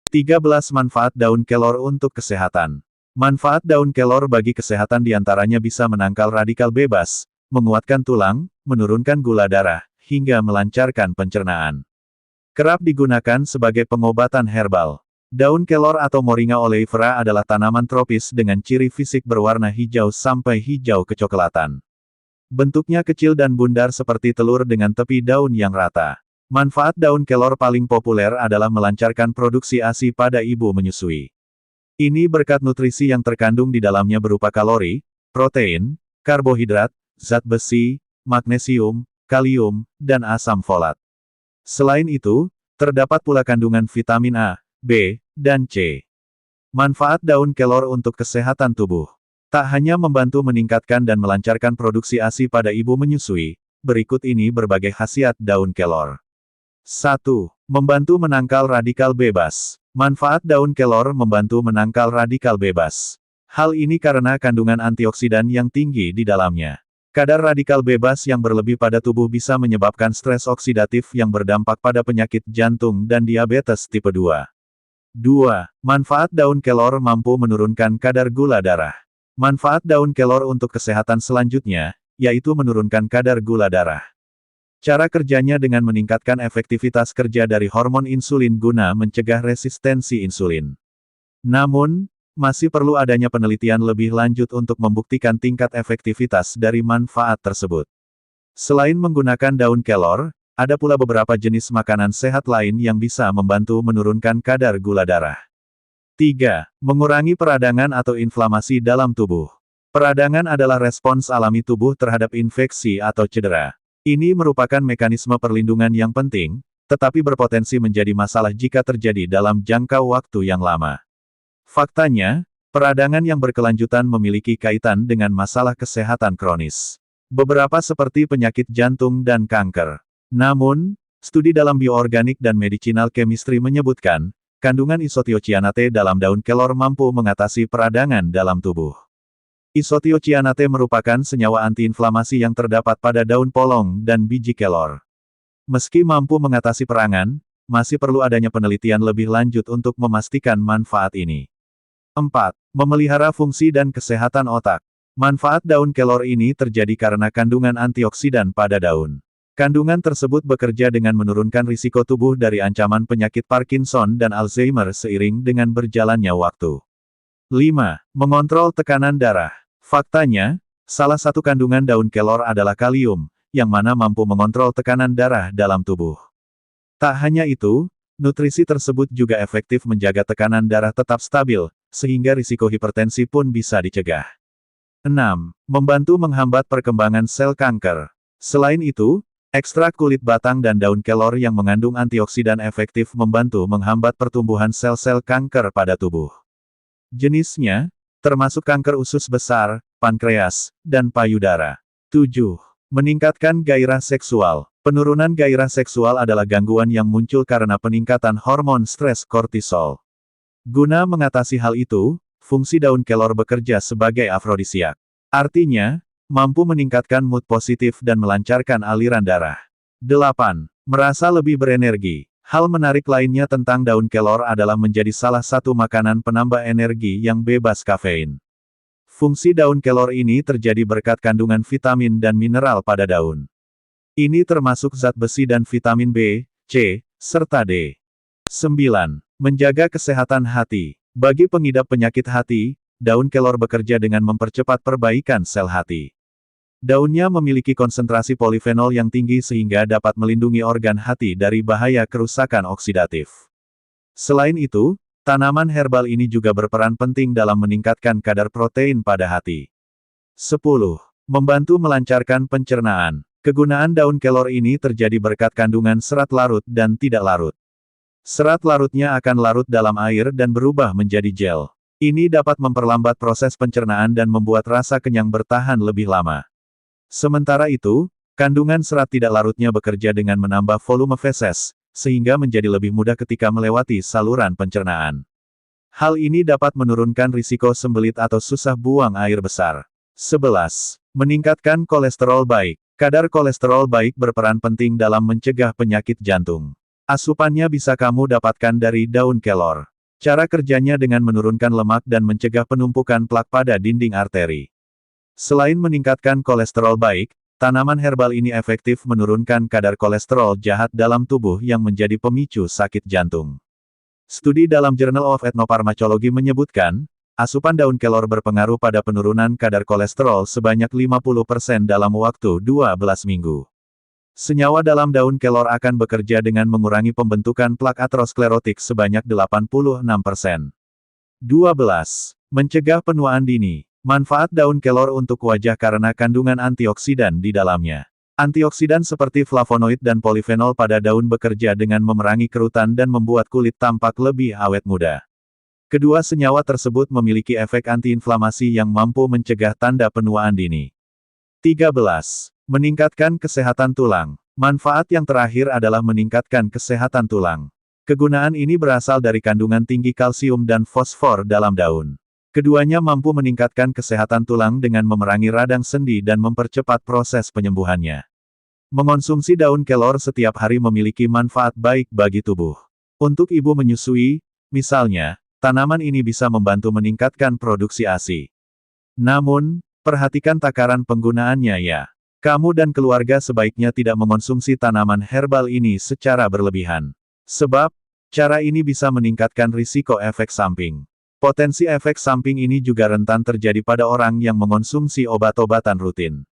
13 Manfaat daun kelor untuk kesehatan. Manfaat daun kelor bagi kesehatan diantaranya bisa menangkal radikal bebas, menguatkan tulang, menurunkan gula darah, hingga melancarkan pencernaan. Kerap digunakan sebagai pengobatan herbal. Daun kelor atau Moringa oleifera adalah tanaman tropis dengan ciri fisik berwarna hijau sampai hijau kecoklatan. Bentuknya kecil dan bundar seperti telur dengan tepi daun yang rata. Manfaat daun kelor paling populer adalah melancarkan produksi ASI pada ibu menyusui. Ini berkat nutrisi yang terkandung di dalamnya berupa kalori, protein, karbohidrat, zat besi, magnesium, kalium, dan asam folat. Selain itu, terdapat pula kandungan vitamin A, B, dan C. Manfaat daun kelor untuk kesehatan tubuh. Tak hanya membantu meningkatkan dan melancarkan produksi ASI pada ibu menyusui, berikut ini berbagai khasiat daun kelor. 1. Membantu menangkal radikal bebas. Manfaat daun kelor membantu menangkal radikal bebas. Hal ini karena kandungan antioksidan yang tinggi di dalamnya. Kadar radikal bebas yang berlebih pada tubuh bisa menyebabkan stres oksidatif yang berdampak pada penyakit jantung dan diabetes tipe 2. 2. Manfaat daun kelor mampu menurunkan kadar gula darah. Manfaat daun kelor untuk kesehatan selanjutnya, yaitu menurunkan kadar gula darah. Cara kerjanya dengan meningkatkan efektivitas kerja dari hormon insulin guna mencegah resistensi insulin. Namun, masih perlu adanya penelitian lebih lanjut untuk membuktikan tingkat efektivitas dari manfaat tersebut. Selain menggunakan daun kelor, ada pula beberapa jenis makanan sehat lain yang bisa membantu menurunkan kadar gula darah. 3. Mengurangi peradangan atau inflamasi dalam tubuh. Peradangan adalah respons alami tubuh terhadap infeksi atau cedera. Ini merupakan mekanisme perlindungan yang penting, tetapi berpotensi menjadi masalah jika terjadi dalam jangka waktu yang lama. Faktanya, peradangan yang berkelanjutan memiliki kaitan dengan masalah kesehatan kronis. Beberapa seperti penyakit jantung dan kanker. Namun, studi dalam bioorganik dan medicinal chemistry menyebutkan, kandungan isothiocyanate dalam daun kelor mampu mengatasi peradangan dalam tubuh. Isothiocyanate merupakan senyawa antiinflamasi yang terdapat pada daun polong dan biji kelor. Meski mampu mengatasi peradangan, masih perlu adanya penelitian lebih lanjut untuk memastikan manfaat ini. 4. Memelihara fungsi dan kesehatan otak. Manfaat daun kelor ini terjadi karena kandungan antioksidan pada daun. Kandungan tersebut bekerja dengan menurunkan risiko tubuh dari ancaman penyakit Parkinson dan Alzheimer seiring dengan berjalannya waktu. 5. Mengontrol tekanan darah. Faktanya, salah satu kandungan daun kelor adalah kalium, yang mana mampu mengontrol tekanan darah dalam tubuh. Tak hanya itu, nutrisi tersebut juga efektif menjaga tekanan darah tetap stabil, sehingga risiko hipertensi pun bisa dicegah. 6. Membantu menghambat perkembangan sel kanker. Selain itu, ekstrak kulit batang dan daun kelor yang mengandung antioksidan efektif membantu menghambat pertumbuhan sel-sel kanker pada tubuh. Jenisnya, termasuk kanker usus besar, pankreas, dan payudara. 7. Meningkatkan gairah seksual. Penurunan gairah seksual adalah gangguan yang muncul karena peningkatan hormon stres kortisol. Guna mengatasi hal itu, fungsi daun kelor bekerja sebagai afrodisiak. Artinya, mampu meningkatkan mood positif dan melancarkan aliran darah. 8. Merasa lebih berenergi. Hal menarik lainnya tentang daun kelor adalah menjadi salah satu makanan penambah energi yang bebas kafein. Fungsi daun kelor ini terjadi berkat kandungan vitamin dan mineral pada daun. Ini termasuk zat besi dan vitamin B, C, serta D. 9. Menjaga kesehatan hati. Bagi pengidap penyakit hati, daun kelor bekerja dengan mempercepat perbaikan sel hati. Daunnya memiliki konsentrasi polifenol yang tinggi sehingga dapat melindungi organ hati dari bahaya kerusakan oksidatif. Selain itu, tanaman herbal ini juga berperan penting dalam meningkatkan kadar protein pada hati. 10. Membantu melancarkan pencernaan. Kegunaan daun kelor ini terjadi berkat kandungan serat larut dan tidak larut. Serat larutnya akan larut dalam air dan berubah menjadi gel. Ini dapat memperlambat proses pencernaan dan membuat rasa kenyang bertahan lebih lama. Sementara itu, kandungan serat tidak larutnya bekerja dengan menambah volume feses, sehingga menjadi lebih mudah ketika melewati saluran pencernaan. Hal ini dapat menurunkan risiko sembelit atau susah buang air besar. 11. Meningkatkan kolesterol baik. Kadar kolesterol baik berperan penting dalam mencegah penyakit jantung. Asupannya bisa kamu dapatkan dari daun kelor. Cara kerjanya dengan menurunkan lemak dan mencegah penumpukan plak pada dinding arteri. Selain meningkatkan kolesterol baik, tanaman herbal ini efektif menurunkan kadar kolesterol jahat dalam tubuh yang menjadi pemicu sakit jantung. Studi dalam Journal of Ethnoparmacology menyebutkan, asupan daun kelor berpengaruh pada penurunan kadar kolesterol sebanyak 50% dalam waktu 12 minggu. Senyawa dalam daun kelor akan bekerja dengan mengurangi pembentukan plak aterosklerotik sebanyak 86%. 12. Mencegah penuaan dini. Manfaat daun kelor untuk wajah karena kandungan antioksidan di dalamnya. Antioksidan seperti flavonoid dan polifenol pada daun bekerja dengan memerangi kerutan dan membuat kulit tampak lebih awet muda. Kedua senyawa tersebut memiliki efek antiinflamasi yang mampu mencegah tanda penuaan dini. 13. Meningkatkan kesehatan tulang. Manfaat yang terakhir adalah meningkatkan kesehatan tulang. Kegunaan ini berasal dari kandungan tinggi kalsium dan fosfor dalam daun. Keduanya mampu meningkatkan kesehatan tulang dengan memerangi radang sendi dan mempercepat proses penyembuhannya. Mengonsumsi daun kelor setiap hari memiliki manfaat baik bagi tubuh. Untuk ibu menyusui, misalnya, tanaman ini bisa membantu meningkatkan produksi ASI. Namun, perhatikan takaran penggunaannya ya. Kamu dan keluarga sebaiknya tidak mengonsumsi tanaman herbal ini secara berlebihan. Sebab, cara ini bisa meningkatkan risiko efek samping. Potensi efek samping ini juga rentan terjadi pada orang yang mengonsumsi obat-obatan rutin.